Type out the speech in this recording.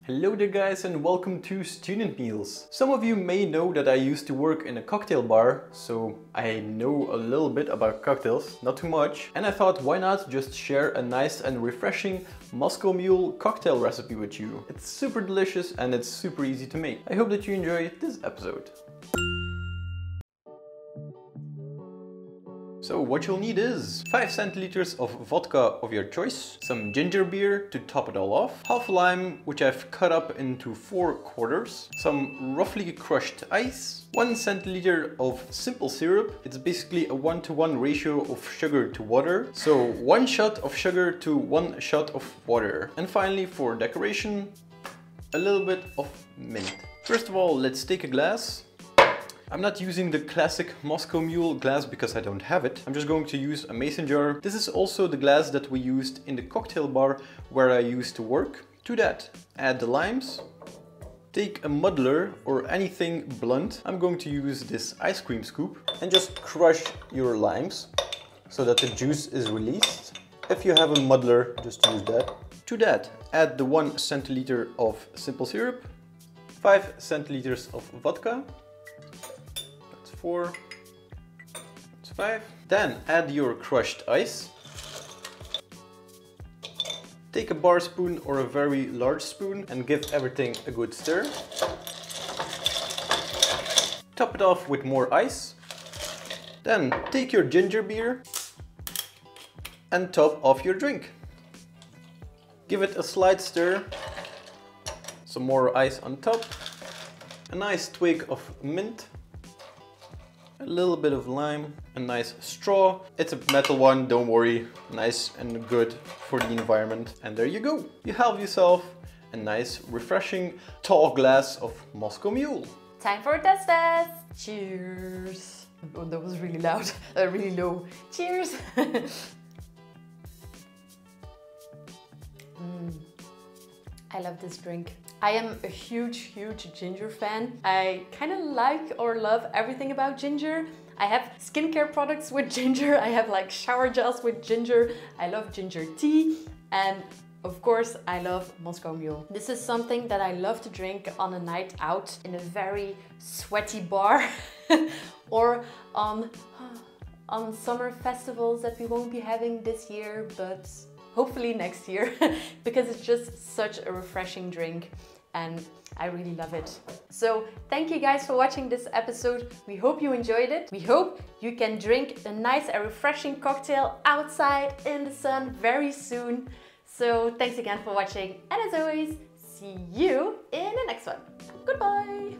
Hello there guys and welcome to Student Meals. Some of you may know that I used to work in a cocktail bar, so I know a little bit about cocktails, not too much. And I thought why not just share a nice and refreshing Moscow Mule cocktail recipe with you. It's super delicious and it's super easy to make. I hope that you enjoy this episode. So what you'll need is 5 centiliters of vodka of your choice, some ginger beer to top it all off, half lime which I've cut up into 4 quarters, some roughly crushed ice, 1 centiliter of simple syrup. It's basically a 1-to-1 ratio of sugar to water, so 1 shot of sugar to 1 shot of water. And finally, for decoration, a little bit of mint. First of all, let's take a glass. I'm not using the classic Moscow Mule glass because I don't have it. I'm just going to use a mason jar. This is also the glass that we used in the cocktail bar where I used to work. To that, add the limes. Take a muddler or anything blunt. I'm going to use this ice cream scoop and just crush your limes so that the juice is released. If you have a muddler, just use that. To that, add the 1 centiliter of simple syrup, 5 centiliters of vodka. 4, that's 5. Then add your crushed ice. Take a bar spoon or a very large spoon and give everything a good stir. Top it off with more ice. Then take your ginger beer and top off your drink. Give it a slight stir. Some more ice on top. A nice twig of mint. A little bit of lime, a nice straw. It's a metal one, don't worry. Nice and good for the environment. And there you go. You have yourself a nice, refreshing, tall glass of Moscow Mule. Time for a test. Cheers. Oh, that was really loud, really low. Cheers. I love this drink. I am a huge ginger fan. I kind of like or love everything about ginger. I have skincare products with ginger. I have like shower gels with ginger. I love ginger tea. And of course, I love Moscow Mule. This is something that I love to drink on a night out in a very sweaty bar or on summer festivals that we won't be having this year, but hopefully next year, because it's just such a refreshing drink and I really love it. So thank you guys for watching this episode. We hope you enjoyed it. We hope you can drink a nice and refreshing cocktail outside in the sun very soon. So thanks again for watching, and as always, see you in the next one. Goodbye.